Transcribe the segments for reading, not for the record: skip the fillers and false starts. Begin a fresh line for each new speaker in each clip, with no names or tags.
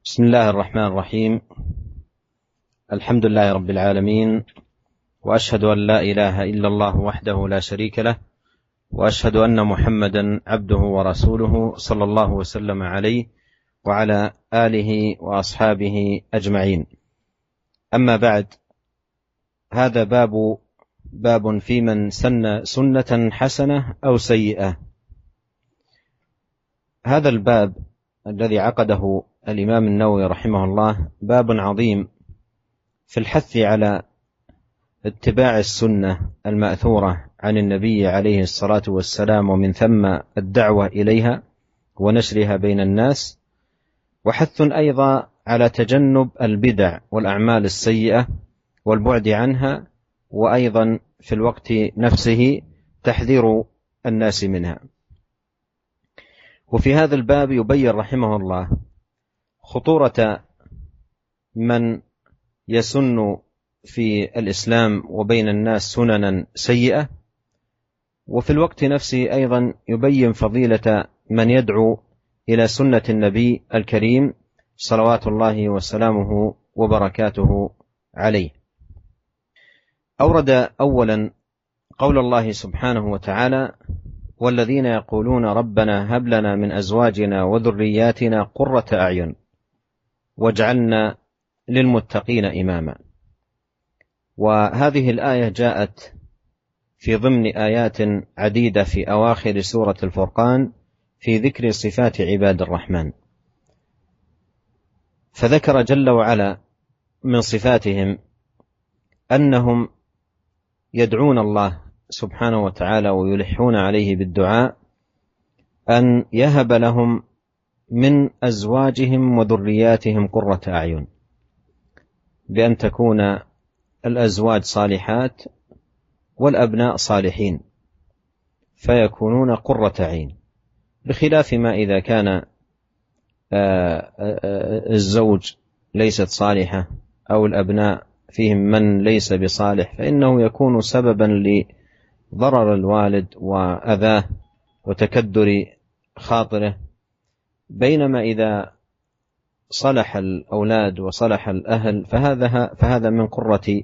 بسم الله الرحمن الرحيم. الحمد لله رب العالمين، وأشهد أن لا إله إلا الله وحده لا شريك له، وأشهد أن محمدا عبده ورسوله صلى الله وسلم عليه وعلى آله وأصحابه أجمعين. أما بعد، هذا باب في من سن سنة حسنة أو سيئة. هذا الباب الذي عقده الإمام النووي رحمه الله باب عظيم في الحث على اتباع السنة المأثورة عن النبي عليه الصلاة والسلام، ومن ثم الدعوة إليها ونشرها بين الناس، وحث أيضا على تجنب البدع والأعمال السيئة والبعد عنها، وأيضا في الوقت نفسه تحذير الناس منها. وفي هذا الباب يبين رحمه الله خطورة من يسن في الإسلام وبين الناس سننا سيئة، وفي الوقت نفسه أيضا يبين فضيلة من يدعو إلى سنة النبي الكريم صلوات الله وسلامه وبركاته عليه. أورد أولا قول الله سبحانه وتعالى: والذين يقولون ربنا هب لنا من أزواجنا وذرياتنا قرة أعين واجعلنا للمتقين إماما. وهذه الآية جاءت في ضمن آيات عديدة في أواخر سورة الفرقان في ذكر صفات عباد الرحمن، فذكر جل وعلا من صفاتهم أنهم يدعون الله سبحانه وتعالى ويلحون عليه بالدعاء أن يهب لهم من أزواجهم وذرياتهم قرة أعين، بأن تكون الأزواج صالحات والأبناء صالحين فيكونون قرة عين، بخلاف ما إذا كان الزوج ليست صالحة أو الأبناء فيهم من ليس بصالح، فإنه يكون سببا لضرر الوالد وأذاه وتكدر خاطره. بينما إذا صلح الأولاد وصلح الأهل فهذا من قرة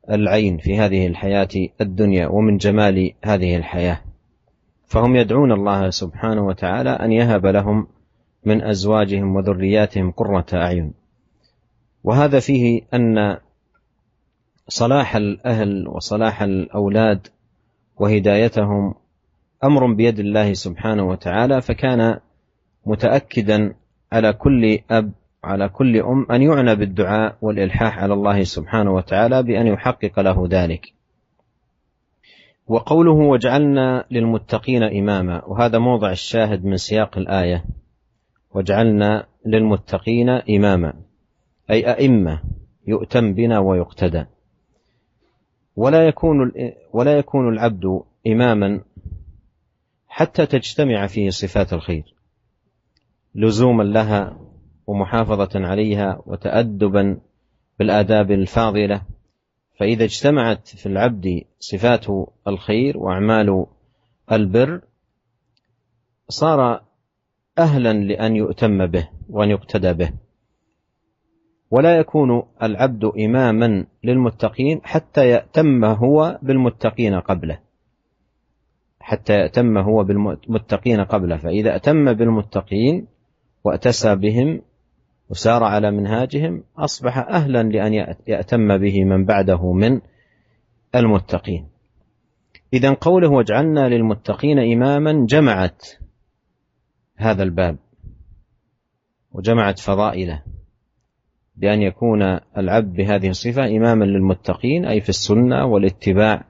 العين في هذه الحياة الدنيا ومن جمال هذه الحياة. فهم يدعون الله سبحانه وتعالى أن يهب لهم من أزواجهم وذرياتهم قرة أعين. وهذا فيه أن صلاح الأهل وصلاح الأولاد وهدايتهم أمر بيد الله سبحانه وتعالى، فكان متأكدا على كل أب على كل أم أن يعنى بالدعاء والإلحاح على الله سبحانه وتعالى بأن يحقق له ذلك. وقوله وجعلنا للمتقين إماما، وهذا موضع الشاهد من سياق الآية: وجعلنا للمتقين إماما، أي أئمة يؤتم بنا ويقتدى. ولا يكون العبد إماما حتى تجتمع فيه صفات الخير لزوما لها ومحافظة عليها وتأدبا بالآداب الفاضلة. فإذا اجتمعت في العبد صفات الخير وأعمال البر صار أهلا لأن يؤتم به وأن يقتدى به. ولا يكون العبد إماما للمتقين حتى يأتم هو بالمتقين قبله، فإذا أتم بالمتقين وأتسى بهم وسار على منهاجهم أصبح أهلا لأن يأتم به من بعده من المتقين. إذن قوله وجعلنا للمتقين إماما جمعت هذا الباب وجمعت فضائله، بأن يكون العبد بهذه الصفة إماما للمتقين، أي في السنة والاتباع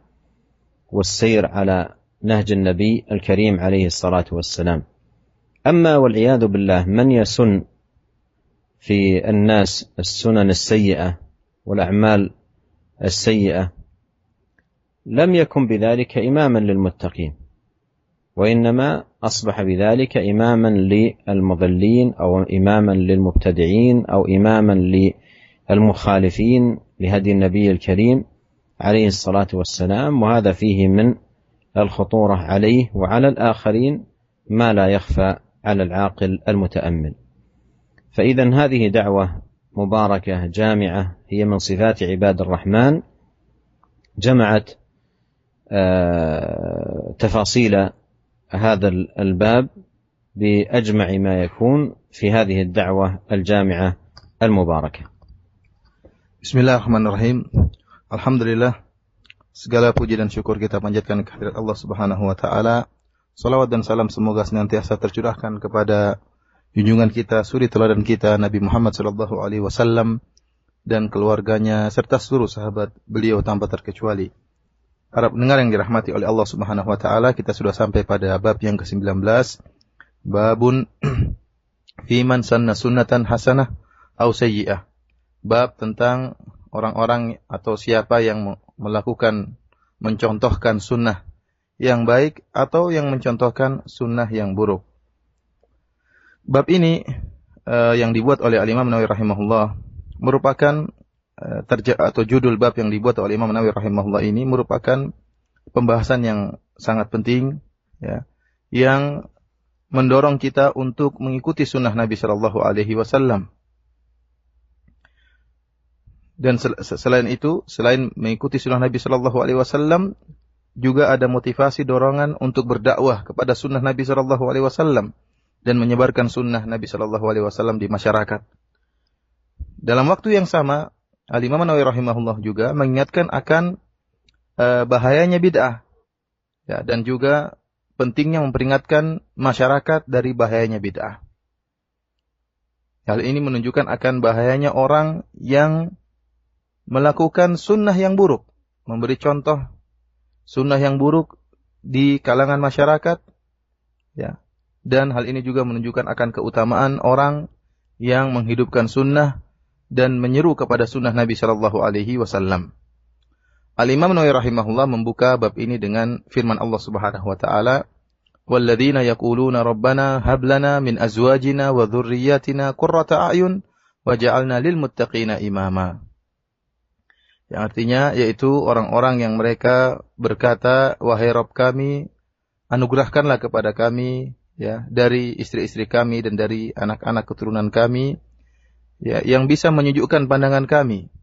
والسير على نهج النبي الكريم عليه الصلاة والسلام. أما والعياذ بالله من يسن في الناس السنن السيئة والأعمال السيئة لم يكن بذلك إماما للمتقين، وإنما أصبح بذلك إماما للمضلين أو إماما للمبتدعين أو إماما للمخالفين لهدي النبي الكريم عليه الصلاة والسلام. وهذا فيه من الخطورة عليه وعلى الآخرين ما لا يخفى على العاقل المتأمل. فإذا هذه دعوة مباركة جامعة هي من صفات عباد الرحمن، جمعت تفاصيل هذا الباب بأجمع ما يكون في هذه الدعوة الجامعة المباركة.
Bismillahirrahmanirrahim. Alhamdulillah, segala puji dan syukur kita panjatkan kehadirat Allah Subhanahu wa taala. Salawat dan salam semoga senantiasa tercurahkan kepada junjungan kita, suri teladan kita, Nabi Muhammad sallallahu alaihi wasallam dan keluarganya serta seluruh sahabat beliau tanpa terkecuali. Para pendengar yang dirahmati oleh Allah Subhanahu wa taala, kita sudah sampai pada bab yang ke-19. Babun fi man sanna sunnatan hasanah aw sayyi'ah. Bab tentang orang-orang atau siapa yang mencontohkan sunnah yang baik atau yang mencontohkan sunnah yang buruk. Bab ini yang dibuat oleh Al-Imam Nawawi rahimahullah merupakan atau judul bab yang dibuat oleh Imam Nawawi rahimahullah ini merupakan pembahasan yang sangat penting, ya, yang mendorong kita untuk mengikuti sunnah Nabi sallallahu alaihi wasallam. Dan selain itu, selain mengikuti sunnah Nabi sallallahu alaihi wasallam, juga ada motivasi dorongan untuk berdakwah kepada sunnah Nabi sallallahu alaihi wasallam dan menyebarkan sunnah Nabi sallallahu alaihi wasallam di masyarakat. Dalam waktu yang sama, Al-Imam Nawawi rahimahullah juga mengingatkan akan bahayanya bid'ah, ya, dan juga pentingnya memperingatkan masyarakat dari bahayanya bid'ah. Hal ini menunjukkan akan bahayanya orang yang melakukan sunnah yang buruk, memberi contoh sunnah yang buruk di kalangan masyarakat, ya. Dan hal ini juga menunjukkan akan keutamaan orang yang menghidupkan sunnah dan menyeru kepada sunnah Nabi sallallahu alaihi wasallam. Al-Imam Nawawi rahimahullah membuka bab ini dengan firman Allah Subhanahu wa taala, "Walladzina yaquluna rabbana hab lana min azwajina wa dhurriyyatina qurrata a'yun waj'alna lil muttaqina imama." Yang artinya yaitu orang-orang yang mereka berkata, "Wahai Rabb kami, anugerahkanlah kepada kami, ya, dari istri-istri kami dan dari anak-anak keturunan kami, ya, yang bisa menyejukkan pandangan kami,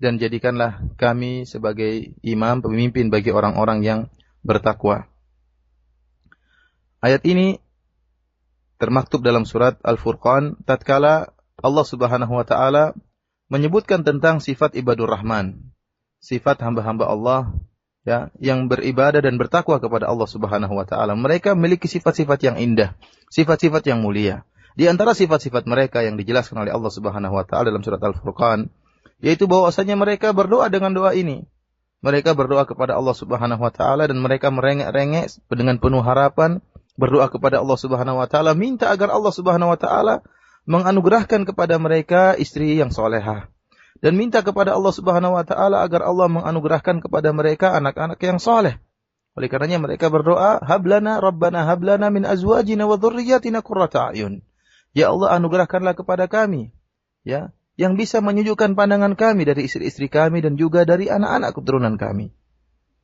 dan jadikanlah kami sebagai imam, pemimpin bagi orang-orang yang bertakwa." Ayat ini termaktub dalam surat Al-Furqan tatkala Allah Subhanahu wa taala menyebutkan tentang sifat ibadur rahman, sifat hamba-hamba Allah, ya, yang beribadah dan bertakwa kepada Allah Subhanahu wa taala. Mereka memiliki sifat-sifat yang indah, sifat-sifat yang mulia. Di antara sifat-sifat mereka yang dijelaskan oleh Allah Subhanahu wa taala dalam surat Al-Furqan, yaitu bahwasanya mereka berdoa dengan doa ini. Mereka berdoa kepada Allah Subhanahu wa taala dan mereka merengek-rengek dengan penuh harapan berdoa kepada Allah Subhanahu wa taala, minta agar Allah Subhanahu wa taala menganugerahkan kepada mereka istri yang solehah, dan minta kepada Allah Subhanahu wa taala agar Allah menganugerahkan kepada mereka anak-anak yang soleh. Oleh karenanya mereka berdoa, "Hablana Rabbana hablana min azwajina wa dhurriyyatina qurrata a'yun." Ya Allah, anugerahkanlah kepada kami, ya, yang bisa menyejukkan pandangan kami dari istri-istri kami dan juga dari anak-anak keturunan kami.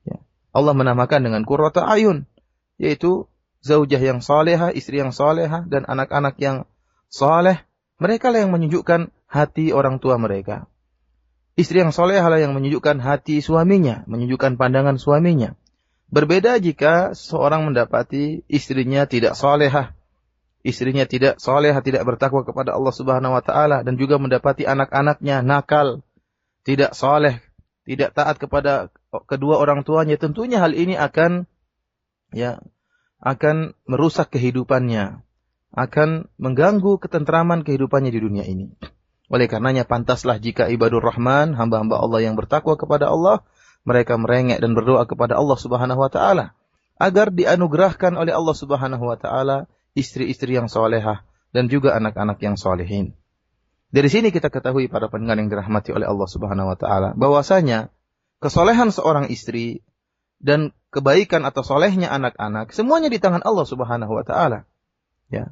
Ya. Allah menamakan dengan qurrata a'yun, yaitu zaujah yang salehah, istri yang salehah, dan anak-anak yang saleh. Mereka lah yang menyejukkan hati orang tua mereka. Istri yang salehah lah yang menyejukkan hati suaminya, menyejukkan pandangan suaminya. Berbeda jika seorang mendapati istrinya tidak salehah, istrinya tidak salehah, tidak bertakwa kepada Allah Subhanahu wa taala, dan juga mendapati anak-anaknya nakal, tidak saleh, tidak taat kepada kedua orang tuanya. Tentunya hal ini akan merusak kehidupannya, akan mengganggu ketentraman kehidupannya di dunia ini. Oleh karenanya pantaslah jika ibadur rahman, hamba-hamba Allah yang bertakwa kepada Allah, mereka merengek dan berdoa kepada Allah Subhanahu wa taala agar dianugerahkan oleh Allah Subhanahu wa taala istri-istri yang salehah dan juga anak-anak yang salehin. Dari sini kita ketahui para pendengar yang dirahmati oleh Allah Subhanahu wa taala bahwasanya kesolehan seorang istri dan kebaikan atau solehnya anak-anak semuanya di tangan Allah Subhanahu wa taala. Ya.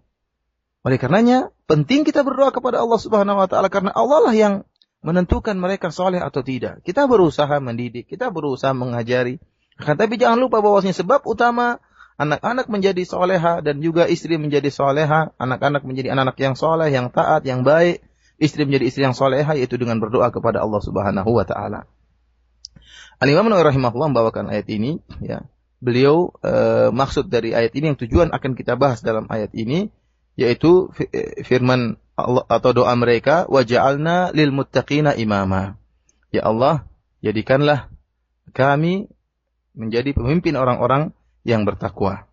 Oleh karenanya penting kita berdoa kepada Allah Subhanahu wa taala karena Allah lah yang menentukan mereka soleh atau tidak. Kita berusaha mendidik, kita berusaha mengajari. Tapi jangan lupa bahwasanya sebab utama anak-anak menjadi soleha dan juga istri menjadi soleha, anak-anak menjadi anak-anak yang soleh, yang taat, yang baik, istri menjadi istri yang soleha, yaitu dengan berdoa kepada Allah Subhanahu wa taala. Al-Imam Nawawi rahimahullah membawakan ayat ini, ya. Beliau maksud dari ayat ini yang tujuan akan kita bahas dalam ayat ini, yaitu firman Allah atau doa mereka, waja'alna lil muttaqina imama. Ya Allah, jadikanlah kami menjadi pemimpin orang-orang yang bertakwa.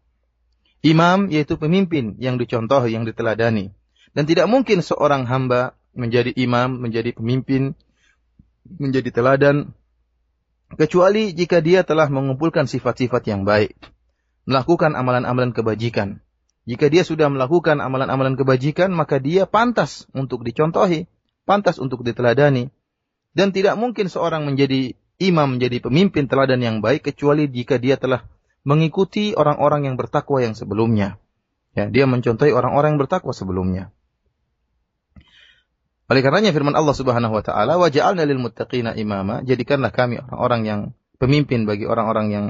Imam yaitu pemimpin yang dicontoh, yang diteladani. Dan tidak mungkin seorang hamba menjadi imam, menjadi pemimpin, menjadi teladan, kecuali jika dia telah mengumpulkan sifat-sifat yang baik, melakukan amalan-amalan kebajikan. Jika dia sudah melakukan amalan-amalan kebajikan, maka dia pantas untuk dicontohi, pantas untuk diteladani. Dan tidak mungkin seorang menjadi imam, menjadi pemimpin teladan yang baik, kecuali jika dia telah mengikuti orang-orang yang bertakwa yang sebelumnya. Ya, dia mencontohi orang-orang yang bertakwa sebelumnya. Oleh karenanya firman Allah Subhanahu wa taala, waja'alna lil muttaqina imama, jadikanlah kami orang-orang yang pemimpin bagi orang-orang yang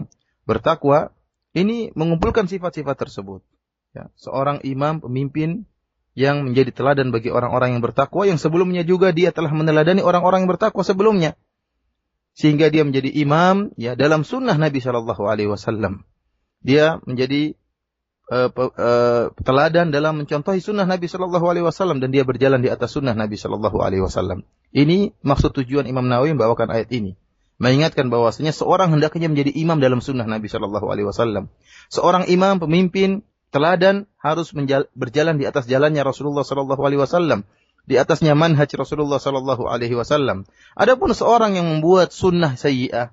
bertakwa. Ini mengumpulkan sifat-sifat tersebut. Ya, seorang imam, pemimpin yang menjadi teladan bagi orang-orang yang bertakwa, yang sebelumnya juga dia telah meneladani orang-orang yang bertakwa sebelumnya. Sehingga dia menjadi imam ya dalam sunnah Nabi Shallallahu Alaihi Wasallam. Dia menjadi teladan dalam mencontohi sunnah Nabi Shallallahu Alaihi Wasallam dan dia berjalan di atas sunnah Nabi Shallallahu Alaihi Wasallam. Ini maksud tujuan Imam Nawawi membawakan ayat ini, mengingatkan bahwasanya seorang hendaknya menjadi imam dalam sunnah Nabi Shallallahu Alaihi Wasallam. Seorang imam, pemimpin, teladan harus berjalan di atas jalannya Rasulullah Shallallahu Alaihi Wasallam, di atasnya manhaj Rasulullah Shallallahu Alaihi Wasallam. Adapun seorang yang membuat sunnah sayyi'ah,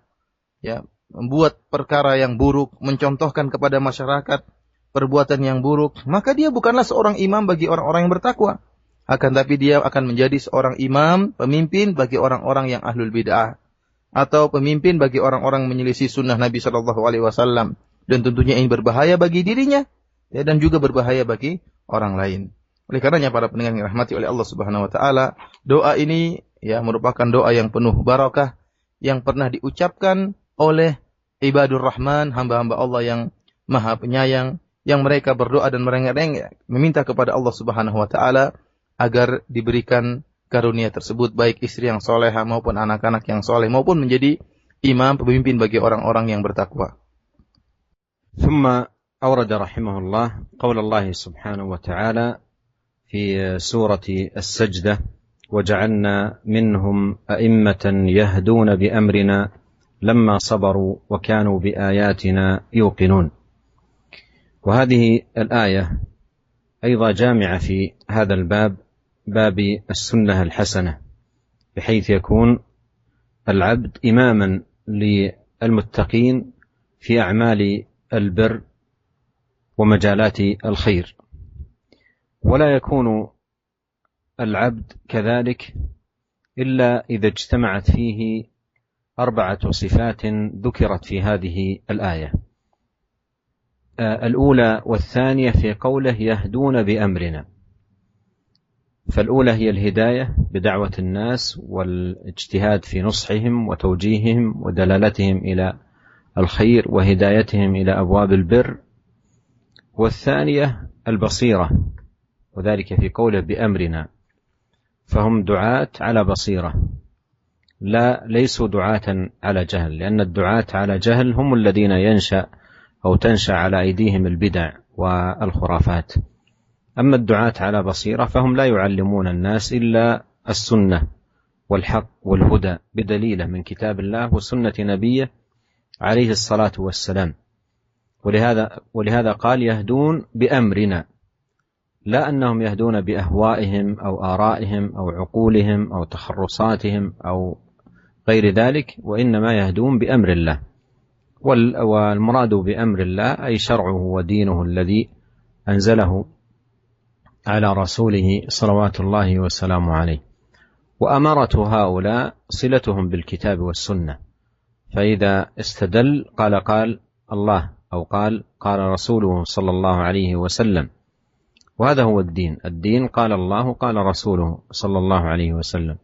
ya, membuat perkara yang buruk, mencontohkan kepada masyarakat perbuatan yang buruk, maka dia bukanlah seorang imam bagi orang-orang yang bertakwa. Akan tapi dia akan menjadi seorang imam, pemimpin bagi orang-orang yang ahlul bid'ah, atau pemimpin bagi orang-orang menyelisih sunnah Nabi Shallallahu Alaihi Wasallam. Dan tentunya ini berbahaya bagi dirinya, ya, dan juga berbahaya bagi orang lain. Oleh karenanya para pendengar yang dirahmati oleh Allah Subhanahu wa taala, doa ini ya merupakan doa yang penuh barakah yang pernah diucapkan oleh ibadur rahman, hamba-hamba Allah yang Maha Penyayang, yang mereka berdoa dan merengek-rengek meminta kepada Allah Subhanahu wa taala agar diberikan karunia tersebut, baik istri yang solehah maupun anak-anak yang soleh, maupun menjadi imam, pemimpin bagi orang-orang yang bertakwa.
ثم أورد رحمه الله قول الله سبحانه وتعالى في سورة السجدة وجعلنا منهم أئمة يهدون بأمرنا لما صبروا وكانوا بآياتنا يوقنون. وهذه الآية أيضا جامعة في هذا الباب، باب السنة الحسنة، بحيث يكون العبد إماما للمتقين في أعمال البر ومجالات الخير، ولا يكون العبد كذلك إلا إذا اجتمعت فيه 4 صفات ذكرت في هذه الآية. الأولى والثانية في قوله يهدون بأمرنا، فالأولى هي الهداية بدعوة الناس والاجتهاد في نصحهم وتوجيههم ودلالتهم إلى الخير وهدايتهم إلى أبواب البر، والثانية البصيرة، وذلك في قوله بأمرنا، فهم دعاة على بصيرة، ليسوا دعاة على جهل، لأن الدعاة على جهل هم الذين تنشأ على أيديهم البدع والخرافات. أما الدعاة على بصيرة فهم لا يعلمون الناس إلا السنة والحق والهدى بدليله من كتاب الله وسنة نبيه عليه الصلاة والسلام. ولهذا قال يهدون بأمرنا، لا أنهم يهدون بأهوائهم أو آرائهم أو عقولهم أو تخرصاتهم أو غير ذلك، وإنما يهدون بأمر الله. والمراد بأمر الله أي شرعه ودينه الذي أنزله على رسوله صلوات الله وسلامه عليه. وأمرة هؤلاء صلتهم بالكتاب والسنة، فإذا استدل قال الله أو قال رسوله صلى الله عليه وسلم، وهذا هو الدين قال الله قال رسوله صلى الله عليه وسلم.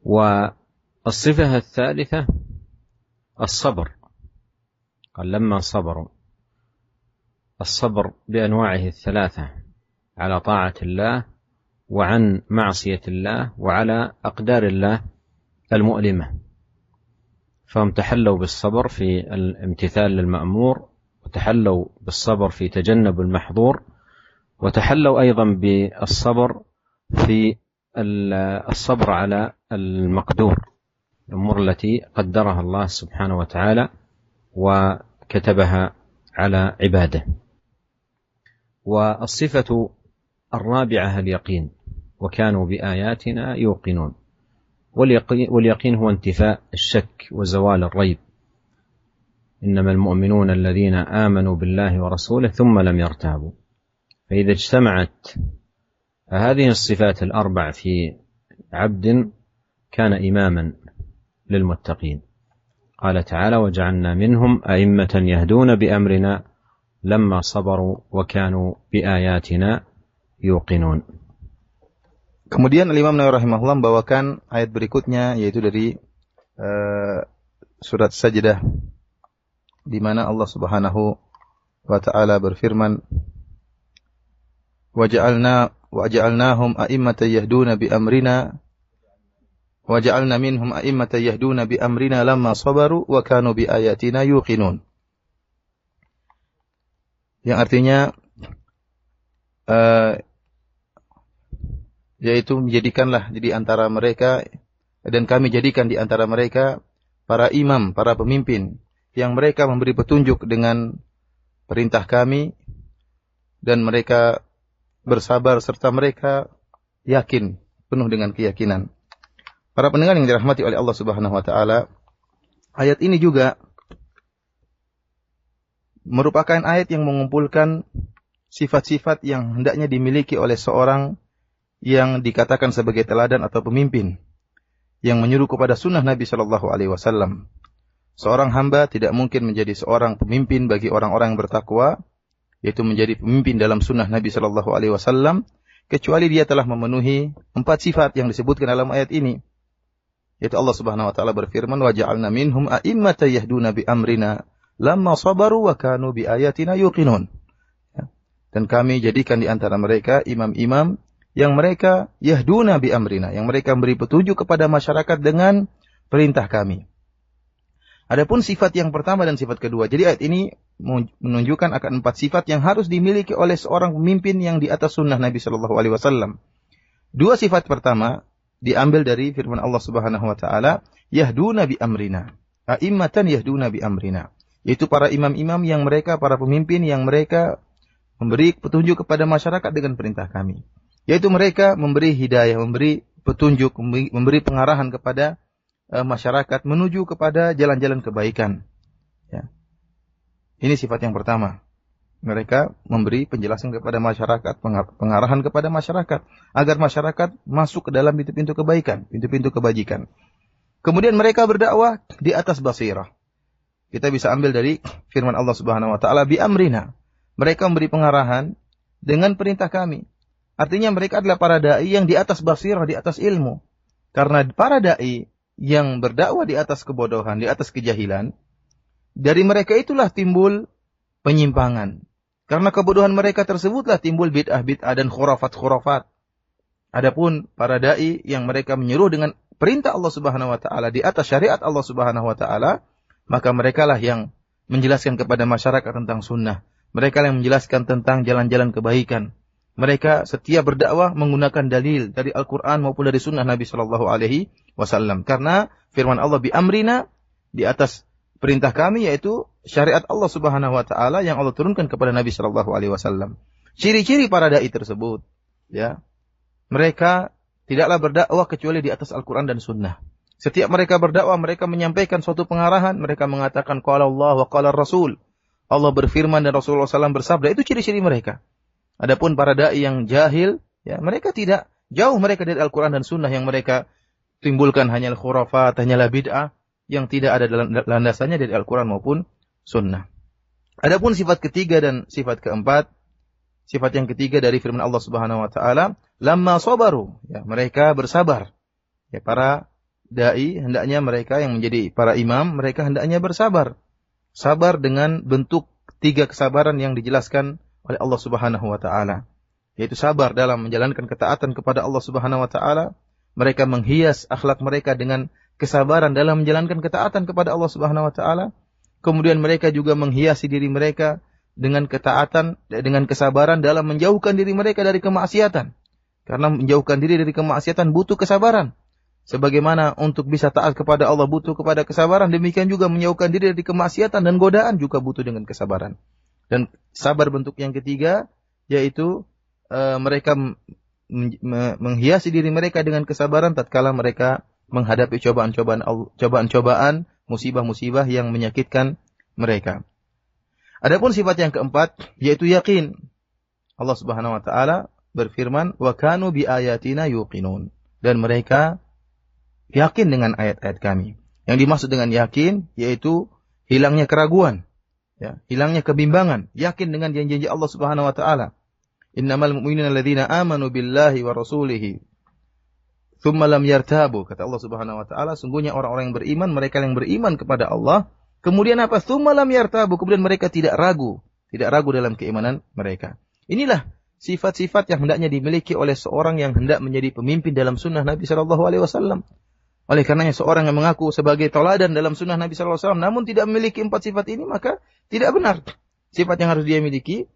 والصفة الثالثة الصبر، قال لما صبروا. الصبر بأنواعه الثلاثة على طاعة الله وعن معصية الله وعلى أقدار الله المؤلمة، فهم تحلوا بالصبر في الامتثال للمأمور، وتحلوا بالصبر في تجنب المحظور، وتحلوا أيضا بالصبر في الصبر على المقدور، الأمور التي قدرها الله سبحانه وتعالى وكتبها على عباده. والصفة الرابعة اليقين، وكانوا بآياتنا يوقنون. واليقين هو انتفاء الشك وزوال الريب. إنما المؤمنون الذين آمنوا بالله ورسوله ثم لم يرتابوا. فإذا اجتمعت هذه الصفات الأربع في عبد كان إماما للمتقين. قال تعالى: وجعلنا منهم أئمة يهدون بأمرنا لما صبروا وكانوا بآياتنا يوقنون.
Kemudian Imam Nawawi rahimahullah membawakan ayat berikutnya, yaitu dari surat Sajdah, di mana Allah Subhanahu wa taala berfirman, waja'alnahum a'immatan yahduna bi amrina waja'alna minhum a'immatan yahduna bi amrina lamma sabaru wa kanu bi ayatina yuqinun. Yang artinya yaitu menjadikanlah di antara mereka, dan kami jadikan di antara mereka para imam, para pemimpin yang mereka memberi petunjuk dengan perintah kami, dan mereka bersabar serta mereka yakin, penuh dengan keyakinan. Para pendengar yang dirahmati oleh Allah Subhanahu wa taala, ayat ini juga merupakan ayat yang mengumpulkan sifat-sifat yang hendaknya dimiliki oleh seorang yang dikatakan sebagai teladan atau pemimpin yang menyuruh kepada sunnah Nabi Shallallahu Alaihi Wasallam. Seorang hamba tidak mungkin menjadi seorang pemimpin bagi orang-orang yang bertakwa, yaitu menjadi pemimpin dalam sunnah Nabi Shallallahu Alaihi Wasallam, kecuali dia telah memenuhi 4 sifat yang disebutkan dalam ayat ini. Yaitu Allah Subhanahu Wa Taala berfirman, waja'alna minhum a'immatan yahduna bi amrina lamma sabaru wa kanu bi ayatina yuqinun. Dan kami jadikan di antara mereka imam-imam yang mereka yahduna bi amrina, yang mereka memberi petunjuk kepada masyarakat dengan perintah kami. Adapun sifat yang pertama dan sifat kedua. Jadi ayat ini menunjukkan akan 4 sifat yang harus dimiliki oleh seorang pemimpin yang di atas sunnah Nabi Shallallahu Alaihi Wasallam. 2 sifat pertama diambil dari firman Allah Subhanahu Wa Taala, yahduna bi amrina, a'immatan yahduna bi amrina, yaitu para imam-imam yang mereka, para pemimpin yang mereka memberi petunjuk kepada masyarakat dengan perintah kami. Yaitu mereka memberi hidayah, memberi petunjuk, memberi pengarahan kepada masyarakat menuju kepada jalan-jalan kebaikan. Ya. Ini sifat yang pertama. Mereka memberi penjelasan kepada masyarakat, pengarahan kepada masyarakat, agar masyarakat masuk ke dalam pintu-pintu kebaikan, pintu-pintu kebajikan. Kemudian mereka berdakwah di atas basirah. Kita bisa ambil dari firman Allah Subhanahu Wa Taala, bi amrina. Mereka memberi pengarahan dengan perintah kami. Artinya mereka adalah para da'i yang di atas basirah, di atas ilmu. Karena para da'i yang berdakwah di atas kebodohan, di atas kejahilan, dari mereka itulah timbul penyimpangan. Karena kebodohan mereka tersebutlah timbul bid'ah-bid'ah dan khurafat-khurafat. Adapun para da'i yang mereka menyuruh dengan perintah Allah Subhanahu Wa Taala, di atas syariat Allah Subhanahu Wa Taala, maka merekalah yang menjelaskan kepada masyarakat tentang sunnah. Mereka yang menjelaskan tentang jalan-jalan kebaikan. Mereka setiap berdakwah menggunakan dalil dari Al-Quran maupun dari sunnah Nabi Sallallahu Alaihi Wasallam. Karena firman Allah bi amrina, di atas perintah kami, yaitu syariat Allah Subhanahu Wa Taala yang Allah turunkan kepada Nabi Sallallahu Alaihi Wasallam. Ciri-ciri para dai tersebut, ya, mereka tidaklah berdakwah kecuali di atas Al-Quran dan sunnah. Setiap mereka berdakwah, mereka menyampaikan suatu pengarahan, mereka mengatakan qala Allah wa qala Rasul. Allah berfirman dan Rasulullah SAW bersabda. Itu ciri-ciri mereka. Adapun para dai yang jahil, ya, mereka tidak jauh mereka dari Al-Quran dan Sunnah, yang mereka timbulkan hanyalah khurafat, hanyalah bid'ah yang tidak ada landasannya dari Al-Quran maupun Sunnah. Adapun sifat ketiga dan sifat keempat, sifat yang ketiga dari firman Allah Subhanahu Wa Taala, lamma sabaru, ya, mereka bersabar. Ya, para dai hendaknya mereka yang menjadi para imam, mereka hendaknya bersabar. sabar dengan bentuk 3 kesabaran yang dijelaskan oleh Allah Subhanahu wa taala, yaitu sabar dalam menjalankan ketaatan kepada Allah Subhanahu wa taala. Mereka menghias akhlak mereka dengan kesabaran dalam menjalankan ketaatan kepada Allah Subhanahu wa taala. Kemudian mereka juga menghiasi diri mereka dengan ketaatan, dengan kesabaran dalam menjauhkan diri mereka dari kemaksiatan. Karena menjauhkan diri dari kemaksiatan butuh kesabaran. Sebagaimana untuk bisa taat kepada Allah butuh kepada kesabaran, demikian juga menjauhkan diri dari kemaksiatan dan godaan juga butuh dengan kesabaran. Dan sabar bentuk yang ketiga, yaitu mereka menghiasi diri mereka dengan kesabaran tatkala mereka menghadapi cobaan-cobaan, musibah-musibah yang menyakitkan mereka. Adapun sifat yang keempat, yaitu yakin. Allah Subhanahu wa taala berfirman, "Wa kanu bi ayatina yuqinun." Dan mereka yakin dengan ayat-ayat kami. Yang dimaksud dengan yakin yaitu hilangnya keraguan, ya, hilangnya kebimbangan, yakin dengan janji-janji Allah Subhanahu wa taala. Innamal mu'minuna alladzina amanu billahi wa rasulihi tsumma lam yartabu. Kata Allah Subhanahu wa taala, sungguhnya orang-orang yang beriman, mereka yang beriman kepada Allah, kemudian apa? Tsumma lam yartabu, kemudian mereka tidak ragu dalam keimanan mereka. Inilah sifat-sifat yang hendaknya dimiliki oleh seorang yang hendak menjadi pemimpin dalam sunnah Nabi sallallahu alaihi wasallam. Oleh karenanya seorang yang mengaku sebagai tauladan dalam sunnah Nabi sallallahu alaihi wasallam namun tidak memiliki 4 sifat ini, maka tidak benar. Sifat yang harus dia miliki,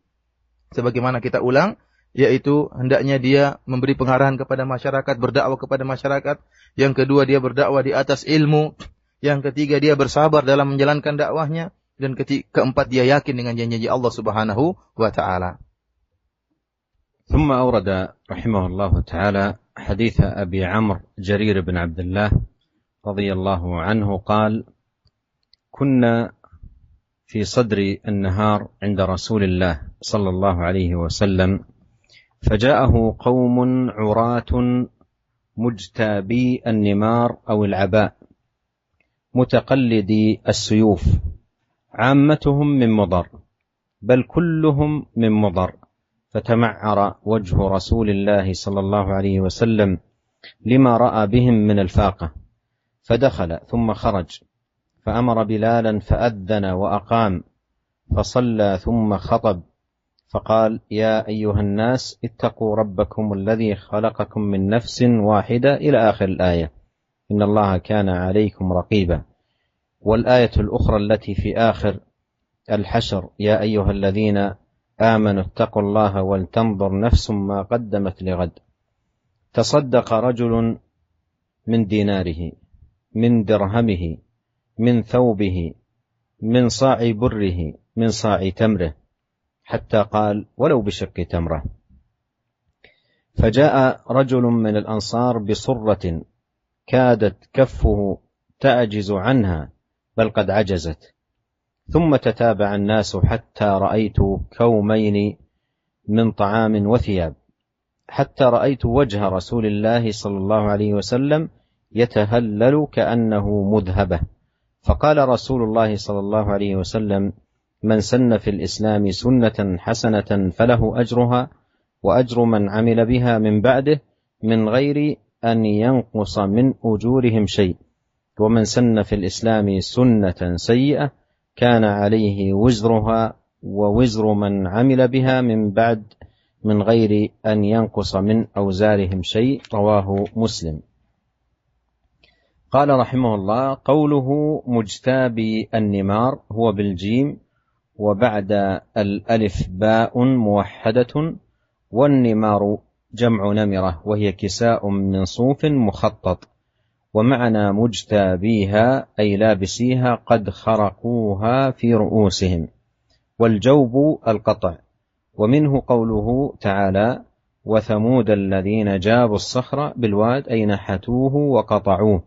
sebagaimana kita ulang, yaitu hendaknya dia memberi pengarahan kepada masyarakat, berdakwah kepada masyarakat. Yang kedua, dia berdakwah di atas ilmu. Yang ketiga, dia bersabar dalam menjalankan dakwahnya. Dan keempat, dia yakin dengan janji Allah Subhanahu wa taala.
ثم أورد رحمه الله تعالى حديث أبي عمرو جرير بن عبد الله رضي الله عنه قال: كنا في صدر النهار عند رسول الله صلى الله عليه وسلم فجاءه قوم عراة مجتابي النمار أو العباء متقلدي السيوف، عامتهم من مضر بل كلهم من مضر، فتمعر وجه رسول الله صلى الله عليه وسلم لما رأى بهم من الفاقة، فدخل ثم خرج فأمر بلالا فأذن وأقام فصلى ثم خطب فقال: يا أيها الناس اتقوا ربكم الذي خلقكم من نفس واحدة إلى آخر الآية، إن الله كان عليكم رقيبا. والآية الأخرى التي في آخر الحشر: يا أيها الذين آمنوا اتقوا الله ولتنظر نفس ما قدمت لغد. تصدق رجل من ديناره، من درهمه، من ثوبه، من صاع بره، من صاع تمره، حتى قال: ولو بشق تمرة. فجاء رجل من الأنصار بصرة كادت كفه تعجز عنها بل قد عجزت، ثم تتابع الناس حتى رأيت كومين من طعام وثياب، حتى رأيت وجه رسول الله صلى الله عليه وسلم يتهلل كأنه مذهبة. فقال رسول الله صلى الله عليه وسلم: من سن في الإسلام سنة حسنة فله أجرها وأجر من عمل بها من بعده من غير أن ينقص من أجورهم شيء، ومن سن في الإسلام سنة سيئة كان عليه وزرها ووزر من عمل بها من بعد من غير أن ينقص من أوزارهم شيء. رواه مسلم. قال رحمه الله: قوله مجتابي النمار هو بالجيم وبعد الألف باء موحدة، والنمار جمع نمرة وهي كساء من صوف مخطط، ومعنى مجتابيها أي لابسيها قد خرقوها في رؤوسهم، والجوب القطع. ومنه قوله تعالى: وثمود الذين جابوا الصخر بالواد أي نحتوه وقطعوه.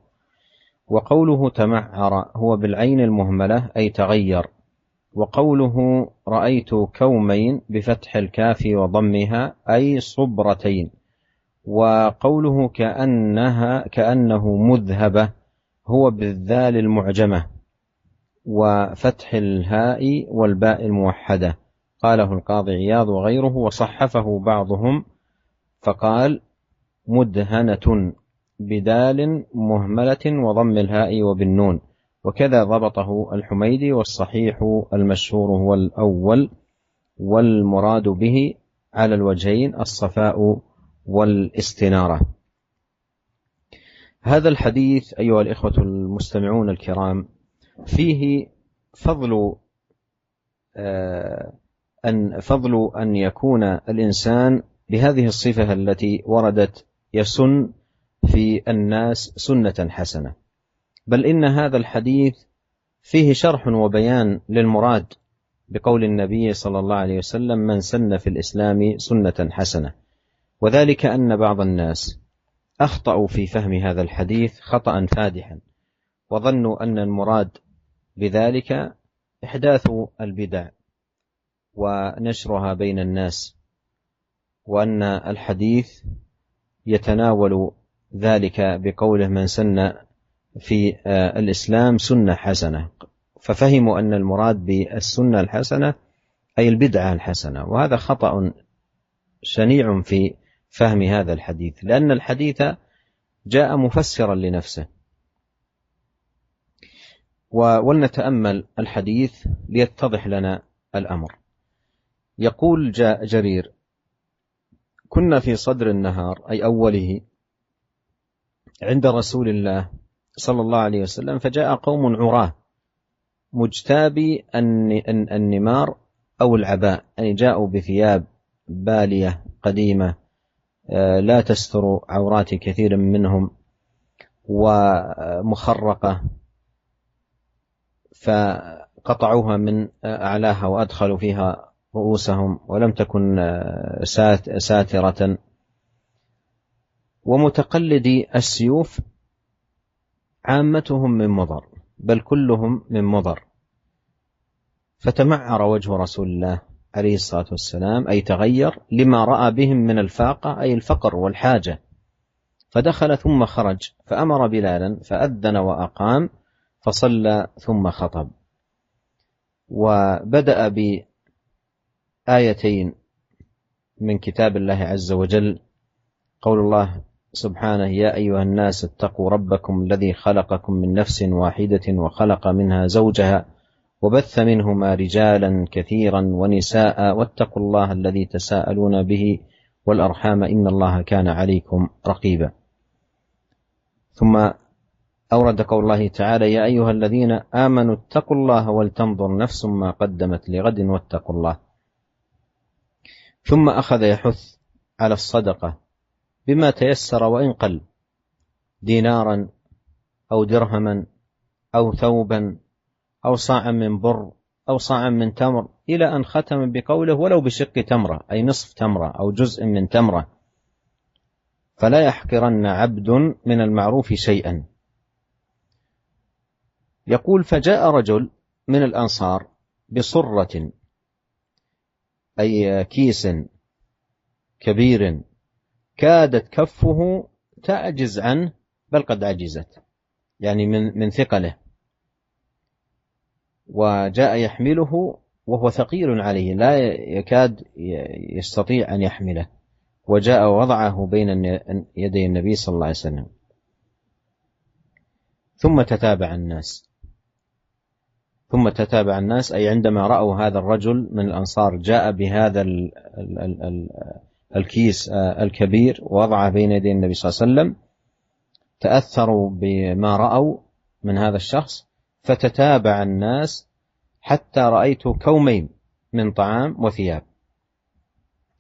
وقوله تمعر هو بالعين المهملة أي تغير. وقوله رأيت كومين بفتح الكاف وضمها أي صبرتين. وقوله كأنه مذهبة هو بالذال المعجمة وفتح الهاء والباء الموحدة. قاله القاضي عياض وغيره، وصحفه بعضهم فقال: مدهنة بدال مهملة وضم الهاء وبالنون، وكذا ضبطه الحميدي، والصحيح المشهور هو الأول، والمراد به على الوجهين الصفاء والاستنارة. هذا الحديث أيها الإخوة المستمعون الكرام فيه فضل أن يكون الإنسان بهذه الصفة التي وردت، يسن في الناس سنة حسنة. بل إن هذا الحديث فيه شرح وبيان للمراد بقول النبي صلى الله عليه وسلم: من سن في الإسلام سنة حسنة. وذلك أن بعض الناس أخطأوا في فهم هذا الحديث خطأ فادحا، وظنوا أن المراد بذلك إحداث البدع ونشرها بين الناس، وأن الحديث يتناول ذلك بقوله: من سن في الإسلام سنة حسنة، ففهموا أن المراد بالسنة الحسنة أي البدعة الحسنة، وهذا خطأ شنيع في فهم هذا الحديث، لأن الحديث جاء مفسرا لنفسه. ولنتأمل الحديث ليتضح لنا الأمر. يقول جرير: كنا في صدر النهار أي أوله عند رسول الله صلى الله عليه وسلم، فجاء قوم عراه مجتابي النمار أو العباء، يعني جاءوا بثياب بالية قديمة لا تستر عورات كثير منهم ومخرقة، فقطعوها من أعلاها وأدخلوا فيها رؤوسهم ولم تكن ساترة، ومتقلدي السيوف عامتهم من مضر، بل كلهم من مضر. فتمعر وجه رسول الله عليه الصلاة والسلام، أي تغير لما رأى بهم من الفاقة، أي الفقر والحاجة. فدخل ثم خرج، فأمر بلالا فأذن وأقام، فصلى ثم خطب. وبدأ بآيتين من كتاب الله عز وجل، قول الله سبحانه: يا أيها الناس اتقوا ربكم الذي خلقكم من نفس واحدة وخلق منها زوجها وبث منهما رجالا كثيرا ونساء واتقوا الله الذي تساءلون به والأرحام إن الله كان عليكم رقيبا. ثم أورد قول الله تعالى: يا أيها الذين آمنوا اتقوا الله ولتنظر نفس ما قدمت لغد واتقوا الله. ثم أخذ يحث على الصدقة بما تيسر وإن قل، دينارا أو درهما أو ثوبا أو صاعا من بر أو صاعا من تمر، إلى أن ختم بقوله: ولو بشق تمرة، أي نصف تمرة أو جزء من تمرة، فلا يحقرن عبد من المعروف شيئا. يقول: فجاء رجل من الأنصار بصرة، أي كيس كبير، كادت كفه تعجز عنه، بل قد عجزت، يعني من ثقله، وجاء يحمله وهو ثقيل عليه لا يكاد يستطيع أن يحمله، وجاء وضعه بين يدي النبي صلى الله عليه وسلم. ثم تتابع الناس، أي عندما رأوا هذا الرجل من الأنصار جاء بهذا الكيس الكبير ووضعه بين يدي النبي صلى الله عليه وسلم، تأثروا بما رأوا من هذا الشخص، فتتابع الناس حتى رأيت كومين من طعام وثياب،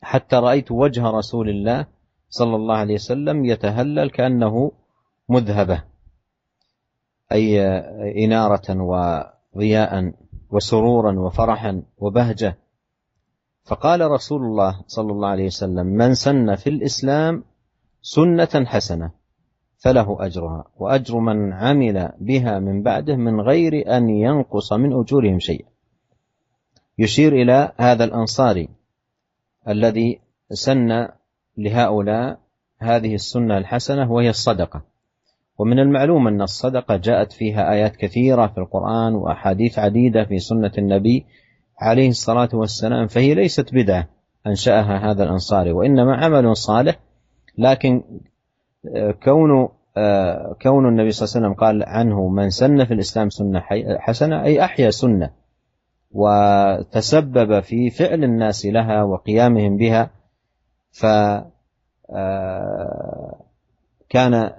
حتى رأيت وجه رسول الله صلى الله عليه وسلم يتهلل كأنه مذهبة، أي إنارة وضياء وسرورا وفرحا وبهجة. فقال رسول الله صلى الله عليه وسلم: من سن في الإسلام سنة حسنة فله أجرها وأجر من عمل بها من بعده من غير أن ينقص من أجورهم شيئا. يشير إلى هذا الأنصاري الذي سن لهؤلاء هذه السنة الحسنة، وهي الصدقة. ومن المعلوم أن الصدقة جاءت فيها آيات كثيرة في القرآن وأحاديث عديدة في سنة النبي عليه الصلاة والسلام، فهي ليست بدعة أنشأها هذا الأنصاري، وإنما عمل صالح، لكن كون كون النبي صلى الله عليه وسلم قال عنه من سن في الإسلام سنة حسنة أي أحيا سنة وتسبب في فعل الناس لها وقيامهم بها، فكان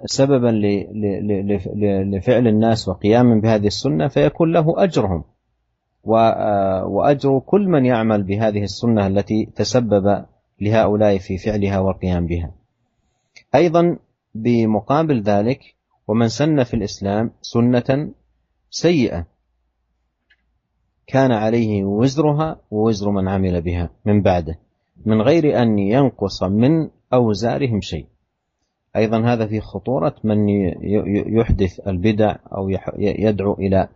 سببا لفعل الناس وقيامهم بهذه السنة، فيكون له أجرهم وأجر كل من يعمل بهذه السنة التي تسبب لهؤلاء في فعلها والقيام بها. أيضا بمقابل ذلك ومن سن في الإسلام سنة سيئة كان عليه وزرها ووزر من عمل بها من بعده من غير أن ينقص من أوزارهم شيء. أيضا هذا في خطورة من يحدث البدع أو يدعو إلى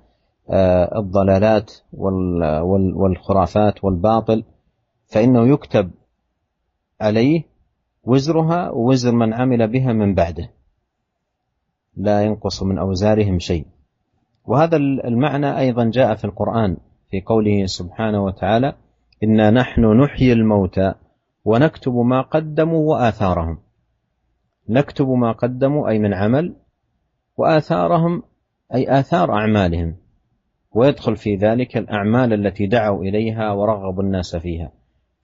الضلالات والخرافات والباطل، فإنه يكتب عليه وزرها ووزر من عمل بها من بعده لا ينقص من أوزارهم شيء. وهذا المعنى أيضا جاء في القرآن في قوله سبحانه وتعالى إنا نحن نحيي الموتى ونكتب ما قدموا وآثارهم. نكتب ما قدموا أي من عمل، وآثارهم أي آثار أعمالهم، ويدخل في ذلك الأعمال التي دعوا إليها ورغبوا الناس فيها،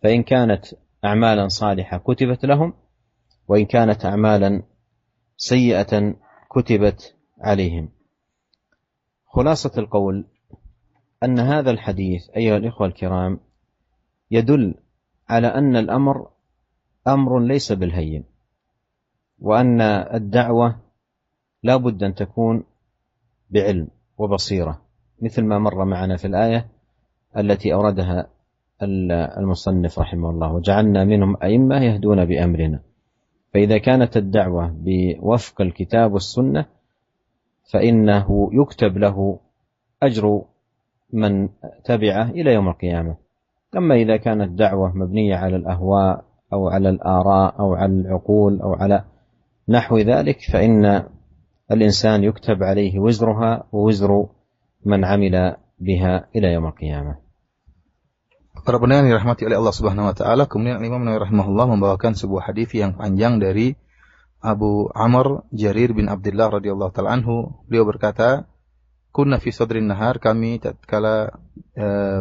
فإن كانت أعمالا صالحة كتبت لهم، وإن كانت أعمالا سيئة كتبت عليهم. خلاصة القول أن هذا الحديث أيها الإخوة الكرام يدل على أن الأمر أمر ليس بالهين، وأن الدعوة لا بد أن تكون بعلم وبصيرة، مثل ما مر معنا في الآية التي أوردها المصنف رحمه الله وجعلنا منهم أئمة يهدون بأمرنا. فإذا كانت الدعوة بوفق الكتاب والسنة فإنه يكتب له أجر من تبعه إلى يوم القيامة. أما إذا كانت دعوة مبنية على الأهواء أو على الآراء أو على العقول أو على نحو ذلك فإن الإنسان يكتب عليه وزرها ووزر من عمل بها إلى يوم القيامة.
Para pendengar yang dirahmati oleh Allah Subhanahu wa taala, kemudian Imam Nawawi rahimahullah membawakan sebuah hadis yang panjang dari Abu Amr Jarir bin Abdullah radhiyallahu taala anhu. Beliau berkata, "Kunna fi sadrin nahar," kami tatkala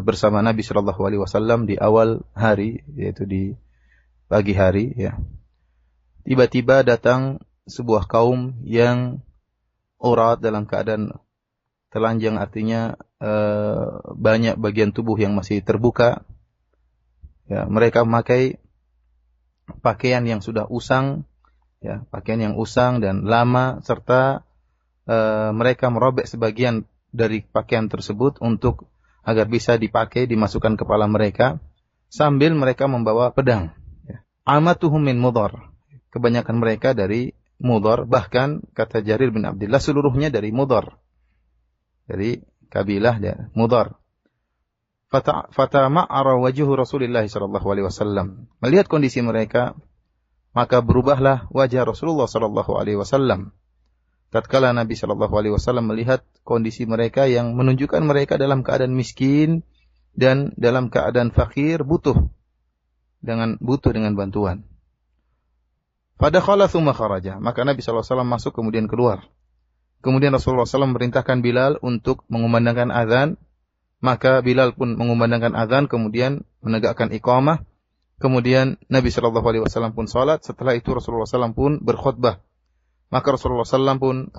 bersama Nabi sallallahu alaihi wasallam di awal hari, yaitu di pagi hari ya. Tiba-tiba datang sebuah kaum yang urat dalam keadaan telanjang, artinya banyak bagian tubuh yang masih terbuka. Ya, mereka memakai pakaian yang sudah usang, ya, pakaian yang usang dan lama, serta mereka merobek sebagian dari pakaian tersebut untuk agar bisa dipakai, dimasukkan kepala mereka, sambil mereka membawa pedang. Ya. Amatuhum min Mudhar, kebanyakan mereka dari Mudhar, bahkan kata Jarir bin Abdullah seluruhnya dari Mudhar, dari kabilah Mudhar. Fatama'ara wajhu Rasulullah sallallahu alaihi wasallam. Melihat kondisi mereka, maka berubahlah wajah Rasulullah sallallahu alaihi wasallam. Tatkala Nabi sallallahu alaihi wasallam melihat kondisi mereka yang menunjukkan mereka dalam keadaan miskin dan dalam keadaan fakir, butuh dengan bantuan. Fadakhala tsumma kharaja. Maka Nabi sallallahu alaihi wasallam masuk kemudian keluar. Kemudian Rasulullah SAW merintahkan Bilal untuk mengumandangkan azan. Maka Bilal pun mengumandangkan azan, kemudian menegakkan iqamah. Kemudian Nabi SAW pun salat. Setelah itu Rasulullah SAW pun berkhutbah. Maka Rasulullah SAW pun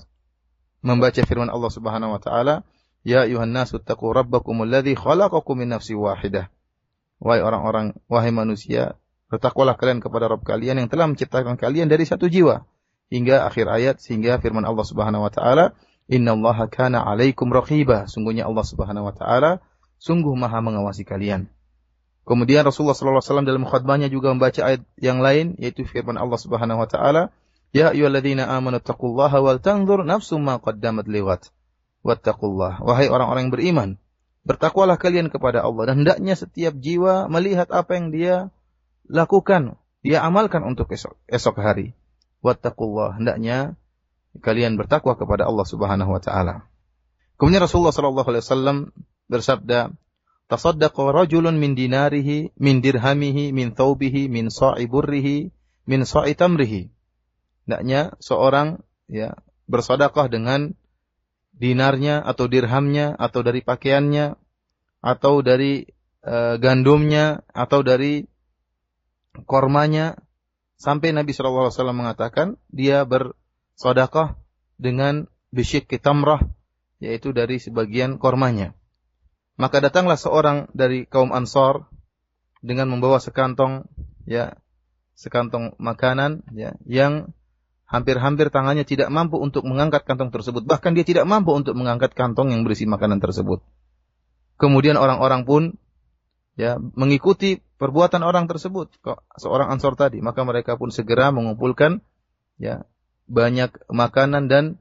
membaca firman Allah Subhanahu Wa Taala, Ya ayuhan nasu taqu rabbakumul ladzi khalaqakum min nafsin wahidah. Wahai orang-orang, wahai manusia, bertakwalah kalian kepada Rabb kalian yang telah menciptakan kalian dari satu jiwa. Hingga akhir ayat, sehingga firman Allah Subhanahu wa taala, "Innallaha kana 'alaikum raqiba." Sungguhnya Allah Subhanahu wa taala sungguh Maha mengawasi kalian. Kemudian Rasulullah sallallahu alaihi wasallam dalam khutbahnya juga membaca ayat yang lain, yaitu firman Allah Subhanahu wa taala, "Ya ayyuhalladzina amanu taqullaha wal tanzur nafsum ma qaddamat lighad wattaqullah." Wahai orang-orang yang beriman, bertakwalah kalian kepada Allah, dan hendaknya setiap jiwa melihat apa yang dia lakukan, dia amalkan untuk esok hari. Wattaqullah, hendaknya kalian bertakwa kepada Allah Subhanahu wa taala. Kemudian Rasulullah sallallahu alaihi wasallam bersabda, "Tasaddaqa rajulun min dinarihi, min dirhamihi, min thawbihi, min sa'i burrihi, min sa'i tamrihi." Hendaknya seorang bersedekah dengan dinarnya atau dirhamnya atau dari pakaiannya atau dari gandumnya atau dari kormanya, sampai Nabi SAW mengatakan dia bersedekah dengan bisyikki tamrah, yaitu dari sebagian kormanya. Maka datanglah seorang dari kaum Ansar dengan membawa sekantong makanan yang hampir-hampir tangannya tidak mampu untuk mengangkat kantong tersebut. Bahkan dia tidak mampu untuk mengangkat kantong yang berisi makanan tersebut. Kemudian orang-orang pun mengikuti perbuatan orang tersebut, seorang Ansar tadi. Maka mereka pun segera mengumpulkan banyak makanan dan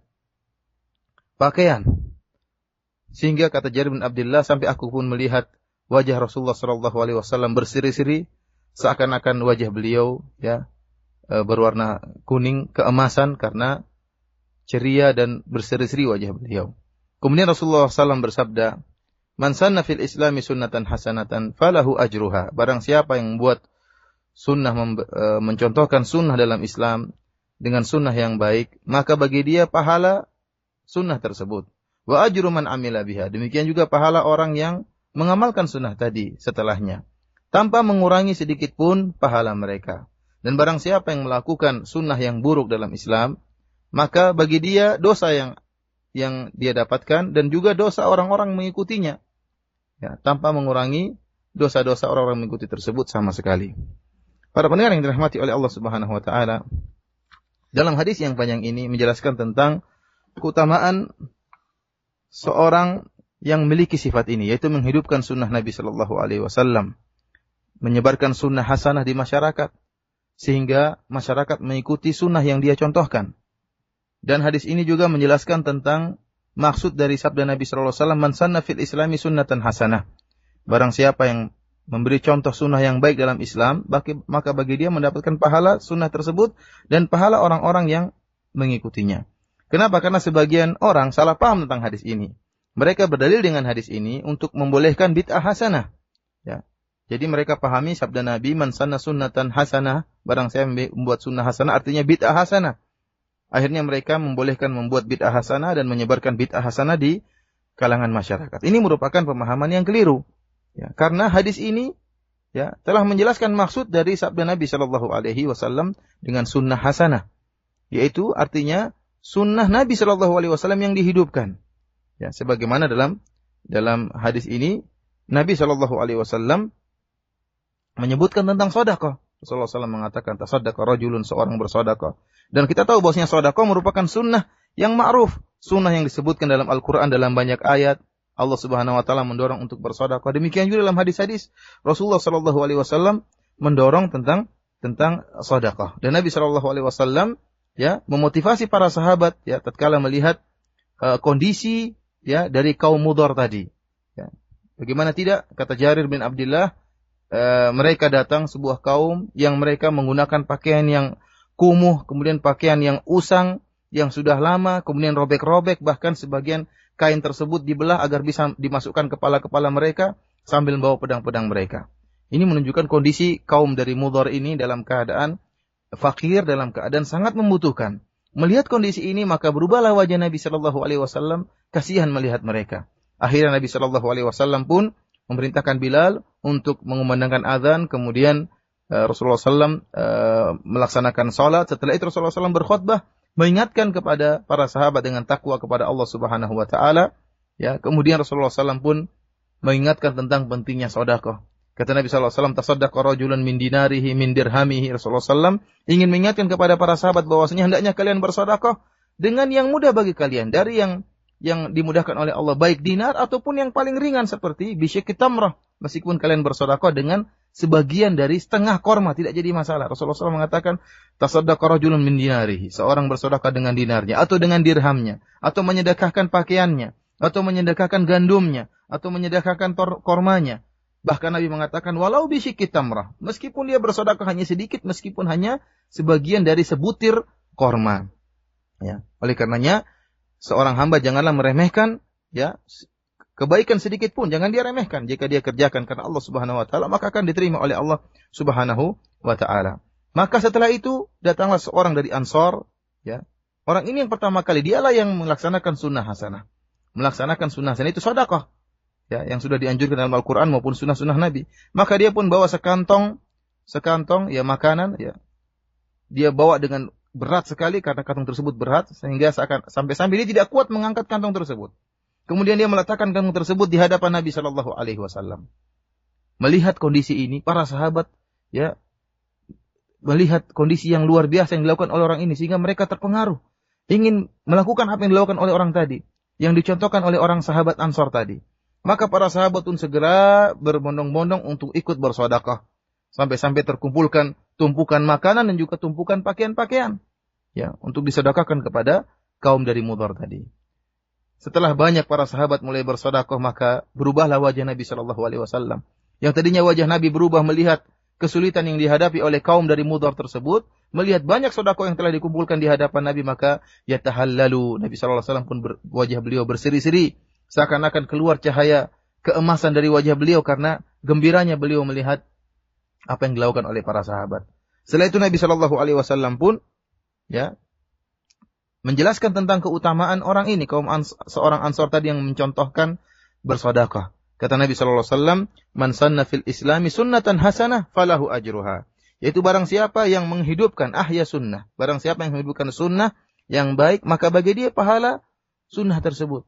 pakaian. Sehingga kata Jarir bin Abdullah, sampai aku pun melihat wajah Rasulullah SAW berseri-seri, seakan-akan wajah beliau berwarna kuning keemasan karena ceria dan berseri-seri wajah beliau. Kemudian Rasulullah SAW bersabda, "Man sanna fil Islami sunnatan hasanatan falahu ajruha." Barang siapa yang membuat sunnah, mencontohkan sunnah dalam Islam dengan sunnah yang baik, maka bagi dia pahala sunnah tersebut. Wa ajru man amila biha. Demikian juga pahala orang yang mengamalkan sunnah tadi setelahnya, tanpa mengurangi sedikit pun pahala mereka. Dan barang siapa yang melakukan sunnah yang buruk dalam Islam, maka bagi dia dosa yang dia dapatkan dan juga dosa orang-orang mengikutinya, tanpa mengurangi dosa-dosa orang-orang mengikuti tersebut sama sekali. Para pendengar yang dirahmati oleh Allah Subhanahu wa taala, dalam hadis yang panjang ini menjelaskan tentang keutamaan seorang yang memiliki sifat ini, yaitu menghidupkan sunnah Nabi sallallahu alaihi wasallam, menyebarkan sunnah hasanah di masyarakat sehingga masyarakat mengikuti sunnah yang dia contohkan. Dan hadis ini juga menjelaskan tentang maksud dari sabda Nabi sallallahu alaihi wasallam, "Man sanna fil Islami sunnatan hasanah." Barang siapa yang memberi contoh sunnah yang baik dalam Islam, maka bagi dia mendapatkan pahala sunnah tersebut dan pahala orang-orang yang mengikutinya. Kenapa? Karena sebagian orang salah paham tentang hadis ini. Mereka berdalil dengan hadis ini untuk membolehkan bid'ah hasanah. Jadi mereka pahami sabda Nabi, "Man sanna sunnatan hasanah." Barang siapa membuat sunnah hasanah, artinya bid'ah hasanah. Akhirnya mereka membolehkan membuat bid'ah hasanah dan menyebarkan bid'ah hasanah di kalangan masyarakat. Ini merupakan pemahaman yang keliru. Karena hadis ini telah menjelaskan maksud dari sabda Nabi sallallahu alaihi wasallam dengan sunnah hasanah, yaitu artinya sunnah Nabi sallallahu alaihi wasallam yang dihidupkan. Sebagaimana dalam hadis ini Nabi sallallahu alaihi wasallam menyebutkan tentang sedekah. Rasulullah SAW mengatakan, "Tasaddaqa rajulun," seorang bersedekah. Dan kita tahu bahwasanya sedekah merupakan sunnah yang ma'ruf, sunnah yang disebutkan dalam Al-Qur'an dalam banyak ayat. Allah Subhanahu wa taala mendorong untuk bersedekah. Demikian juga dalam hadis-hadis Rasulullah sallallahu alaihi wasallam mendorong tentang sedekah. Dan Nabi sallallahu alaihi wasallam memotivasi para sahabat tatkala melihat kondisi dari kaum Mudhar tadi. Bagaimana tidak, kata Jarir bin Abdullah, mereka datang sebuah kaum yang mereka menggunakan pakaian yang kumuh, kemudian pakaian yang usang, yang sudah lama, kemudian robek-robek, bahkan sebagian kain tersebut dibelah agar bisa dimasukkan kepala-kepala mereka sambil membawa pedang-pedang mereka. Ini menunjukkan kondisi kaum dari Mudhar ini dalam keadaan fakir, dalam keadaan sangat membutuhkan. Melihat kondisi ini, maka berubahlah wajah Nabi sallallahu alaihi wasallam, kasihan melihat mereka. Akhirnya Nabi sallallahu alaihi wasallam pun memerintahkan Bilal untuk mengumandangkan azan, kemudian Rasulullah SAW melaksanakan salat. Setelah itu Rasulullah SAW berkhutbah mengingatkan kepada para sahabat dengan takwa kepada Allah Subhanahu wa taala. Kemudian Rasulullah SAW pun mengingatkan tentang pentingnya sedekah. Kata Nabi sallallahu alaihi wasallam, "Tasaddaqa rajulun min dinarihi min dirhamihi." Rasulullah SAW ingin mengingatkan kepada para sahabat bahwasanya hendaknya kalian bersedekah dengan yang mudah bagi kalian, dari yang dimudahkan oleh Allah, baik dinar ataupun yang paling ringan seperti bisyikki tamrah. Meskipun kalian bersedekah dengan sebagian dari setengah korma, tidak jadi masalah. Rasulullah SAW mengatakan, "Tasaddaqa rajulun min dinarihi." Seorang bersedekah dengan dinarnya atau dengan dirhamnya, atau menyedekahkan pakaiannya, atau menyedekahkan gandumnya, atau menyedekahkan kormanya. Bahkan Nabi mengatakan, "Walau bisyikki tamrah." Meskipun dia bersedekah hanya sedikit, meskipun hanya sebagian dari sebutir korma. Oleh karenanya, seorang hamba janganlah meremehkan kebaikan sedikit pun, jangan dia remehkan. Jika dia kerjakan karena Allah Subhanahu wa taala, maka akan diterima oleh Allah Subhanahu wa taala. Maka setelah itu datanglah seorang dari Ansar Orang ini yang pertama kali, dialah yang melaksanakan sunnah hasanah. Melaksanakan sunnah hasanah itu sedekah. Ya, yang sudah dianjurkan dalam Al-Quran maupun sunnah-sunnah Nabi. Maka dia pun bawa sekantong ya makanan, ya. Dia bawa dengan berat sekali karena kantong tersebut berat, sehingga sampai dia tidak kuat mengangkat kantong tersebut. Kemudian dia meletakkan kantong tersebut di hadapan Nabi Shallallahu Alaihi Wasallam. Melihat kondisi ini, para sahabat ya melihat kondisi yang luar biasa yang dilakukan oleh orang ini, sehingga mereka terpengaruh, ingin melakukan apa yang dilakukan oleh orang tadi, yang dicontohkan oleh orang sahabat Ansor tadi. Maka para sahabat pun segera berbondong-bondong untuk ikut bersedekah. Sampai-sampai terkumpulkan tumpukan makanan dan juga tumpukan pakaian-pakaian. Ya, untuk disedekahkan kepada kaum dari Mudhar tadi. Setelah banyak para sahabat mulai bersedekah, maka berubahlah wajah Nabi SAW. Yang tadinya wajah Nabi berubah melihat kesulitan yang dihadapi oleh kaum dari Mudhar tersebut, melihat banyak sedekah yang telah dikumpulkan di hadapan Nabi, maka yatahallalu. Nabi SAW pun wajah beliau berseri-seri. Seakan-akan keluar cahaya keemasan dari wajah beliau karena gembiranya beliau melihat apa yang dilakukan oleh para sahabat. Setelah itu Nabi SAW pun ya menjelaskan tentang keutamaan orang ini, seorang Ansor tadi yang mencontohkan bersedekah. Kata Nabi SAW, "Man sanna fil Islami sunnatan hasanah falahu ajruha." Yaitu barang siapa yang menghidupkan ahya sunnah, barang siapa yang menghidupkan sunnah yang baik, maka bagi dia pahala sunnah tersebut.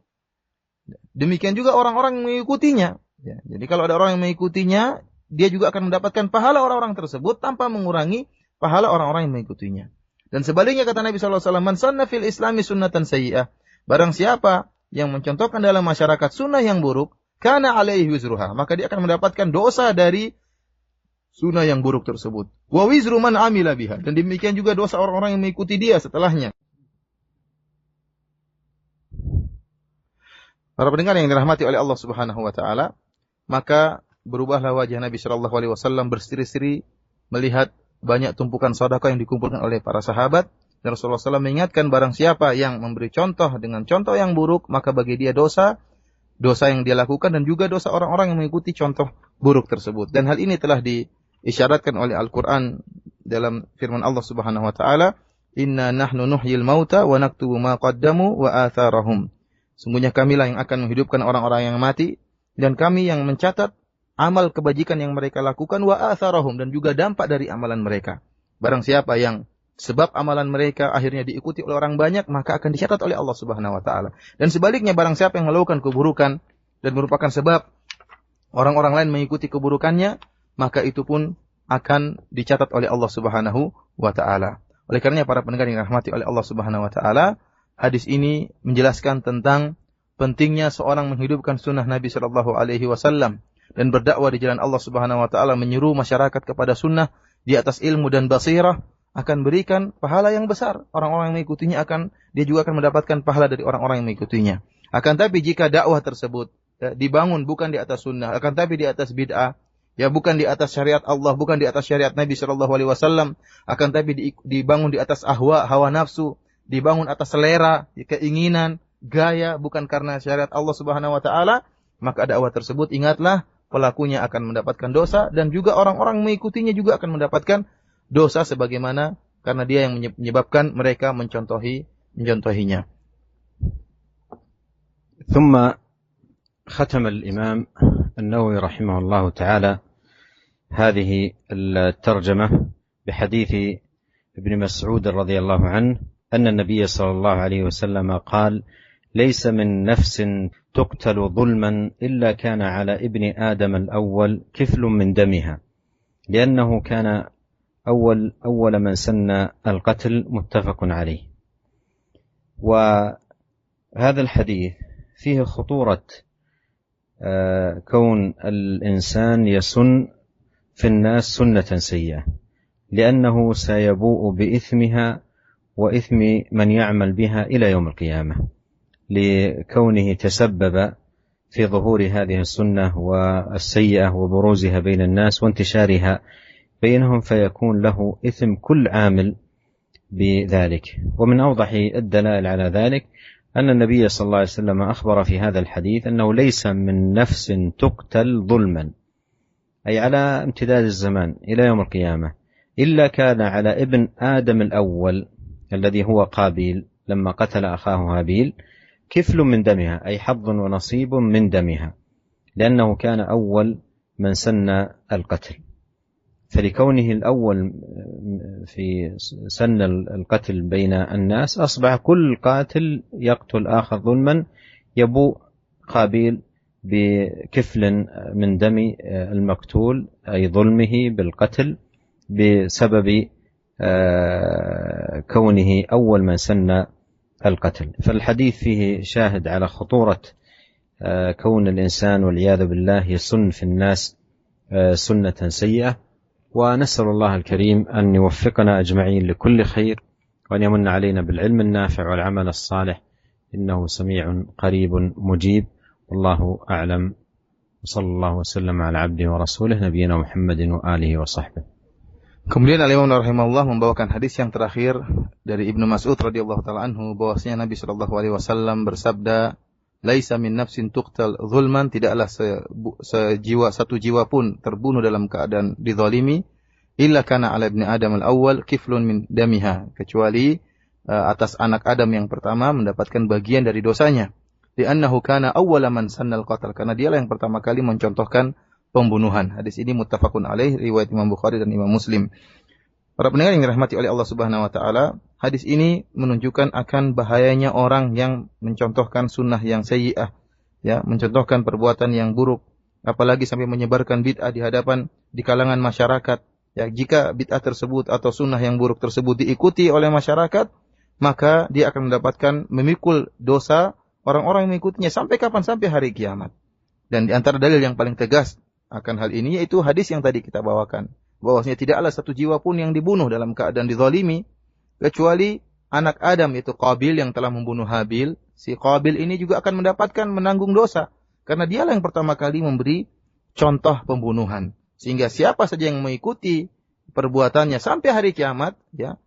Demikian juga orang-orang yang mengikutinya. Ya, jadi kalau ada orang yang mengikutinya, dia juga akan mendapatkan pahala orang-orang tersebut tanpa mengurangi pahala orang-orang yang mengikutinya. Dan sebaliknya kata Nabi SAW, "Man sanna fil Islami sunnatan sayyi'ah." Barang siapa yang mencontohkan dalam masyarakat sunnah yang buruk, kana alaihi wizruha, maka dia akan mendapatkan dosa dari sunnah yang buruk tersebut. Wa wizru man amila biha, dan demikian juga dosa orang-orang yang mengikuti dia setelahnya. Para pendengar yang dirahmati oleh Allah Subhanahu wa taala, maka berubahlah wajah Nabi sallallahu alaihi wasallam berseri-seri melihat banyak tumpukan sedekah yang dikumpulkan oleh para sahabat. Dan Rasulullah SAW mengingatkan, barang siapa yang memberi contoh dengan contoh yang buruk, maka bagi dia dosa yang dia lakukan dan juga dosa orang-orang yang mengikuti contoh buruk tersebut. Dan hal ini telah diisyaratkan oleh Al-Quran dalam firman Allah Subhanahu wa taala, "Inna nahnu nuhyil mauta wa naktubu ma qaddamu wa atharahum." Sungguhnya kamilah yang akan menghidupkan orang-orang yang mati, dan kami yang mencatat amal kebajikan yang mereka lakukan, wa atharahum, dan juga dampak dari amalan mereka. Barang siapa yang sebab amalan mereka akhirnya diikuti oleh orang banyak, maka akan dicatat oleh Allah Subhanahu wa taala. Dan sebaliknya, barang siapa yang melakukan keburukan dan merupakan sebab orang-orang lain mengikuti keburukannya, maka itu pun akan dicatat oleh Allah Subhanahu wa taala. Oleh karenanya para pendengar yang dirahmati oleh Allah Subhanahu wa taala, hadis ini menjelaskan tentang pentingnya seorang menghidupkan sunnah Nabi sallallahu alaihi wasallam dan berdakwah di jalan Allah Subhanahu wa taala, menyeru masyarakat kepada sunnah di atas ilmu dan basirah, akan berikan pahala yang besar. Orang-orang yang mengikutinya dia juga akan mendapatkan pahala dari orang-orang yang mengikutinya. Akan tapi jika dakwah tersebut dibangun bukan di atas sunnah, akan tapi di atas bid'ah, ya bukan di atas syariat Allah, bukan di atas syariat Nabi sallallahu alaihi wasallam, akan tapi dibangun di atas hawa nafsu, dibangun atas selera, keinginan, gaya, bukan karena syariat Allah Subhanahu wa taala, maka dakwah tersebut ingatlah pelakunya akan mendapatkan dosa dan juga orang-orang mengikutinya juga akan mendapatkan dosa sebagaimana karena dia yang menyebabkan mereka mencontohinya.
ثم ختم الإمام النووي رحمه الله تعالى هذه الترجمة بحديث ابن مسعود رضي الله عنه أن النبي صلى الله عليه وسلم قال: ليس من نفس تقتل ظلما إلا كان على ابن آدم الأول كفل من دمها، لأنه كان أول من سن القتل، متفق عليه. وهذا الحديث فيه خطورة كون الإنسان يسن في الناس سنة سيئة، لأنه سيبوء بإثمها وإثم من يعمل بها إلى يوم القيامة، لكونه تسبب في ظهور هذه السنة والسيئة وبروزها بين الناس وانتشارها بينهم، فيكون له إثم كل عامل بذلك. ومن أوضح الدلائل على ذلك أن النبي صلى الله عليه وسلم أخبر في هذا الحديث أنه ليس من نفس تقتل ظلما، أي على امتداد الزمان إلى يوم القيامة، إلا كان على ابن آدم الأول الذي هو قابيل لما قتل أخاه هابيل كفل من دمها، أي حظ ونصيب من دمها، لأنه كان أول من سن القتل. فلكونه الأول في سن القتل بين الناس أصبح كل قاتل يقتل آخر ظلما يبوء قابيل بكفل من دم المقتول، أي ظلمه بالقتل بسبب كونه أول من سن القتل. فالحديث فيه شاهد على خطورة كون الإنسان والعياذ بالله يسن في الناس سنة سيئة، ونسأل الله الكريم أن يوفقنا أجمعين لكل خير، وأن يمن علينا بالعلم النافع والعمل الصالح، إنه سميع قريب مجيب، والله أعلم. وصلى الله وسلم على عبده ورسوله نبينا محمد وآله وصحبه.
Kemudian Al-Imam rahimahullah membawakan hadis yang terakhir dari Ibnu Mas'ud radhiyallahu taala anhu, bahwasanya Nabi sallallahu alaihi wasallam bersabda, "Laisa min nafsin tuqtal zulman," tidaklah satu jiwa pun terbunuh dalam keadaan dizalimi, illa kana ala ibni Adam al-awwal kiflun min damiha, kecuali atas anak Adam yang pertama mendapatkan bagian dari dosanya. Li'annahu kana awwala man sannal qatl, karena dialah yang pertama kali mencontohkan pembunuhan. Hadis ini muttafaqun alaih, riwayat Imam Bukhari dan Imam Muslim. Para pendengar yang dirahmati oleh Allah Subhanahu wa taala, hadis ini menunjukkan akan bahayanya orang yang mencontohkan sunnah yang sayyi'ah, ya, mencontohkan perbuatan yang buruk, apalagi sampai menyebarkan bid'ah di kalangan masyarakat. Ya, jika bid'ah tersebut atau sunnah yang buruk tersebut diikuti oleh masyarakat, maka dia akan mendapatkan memikul dosa orang-orang yang mengikutinya sampai kapan? Sampai hari kiamat. Dan di antara dalil yang paling tegas akan hal ini yaitu hadis yang tadi kita bawakan, bahwasanya tidaklah satu jiwa pun yang dibunuh dalam keadaan dizalimi kecuali anak Adam, yaitu Qabil yang telah membunuh Habil. Si Qabil ini juga akan mendapatkan menanggung dosa karena dialah yang pertama kali memberi contoh pembunuhan. Sehingga siapa saja yang mengikuti perbuatannya sampai hari kiamat, ya,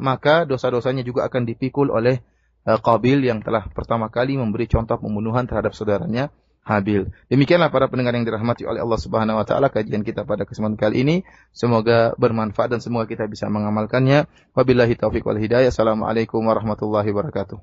maka dosa-dosanya juga akan dipikul oleh Qabil yang telah pertama kali memberi contoh pembunuhan terhadap saudaranya Habil. Demikianlah para pendengar yang dirahmati oleh Allah Subhanahu wa taala, kajian kita pada kesempatan kali ini. Semoga bermanfaat dan semoga kita bisa mengamalkannya. Wabillahi taufiq wal hidayah. Assalamualaikum warahmatullahi wabarakatuh.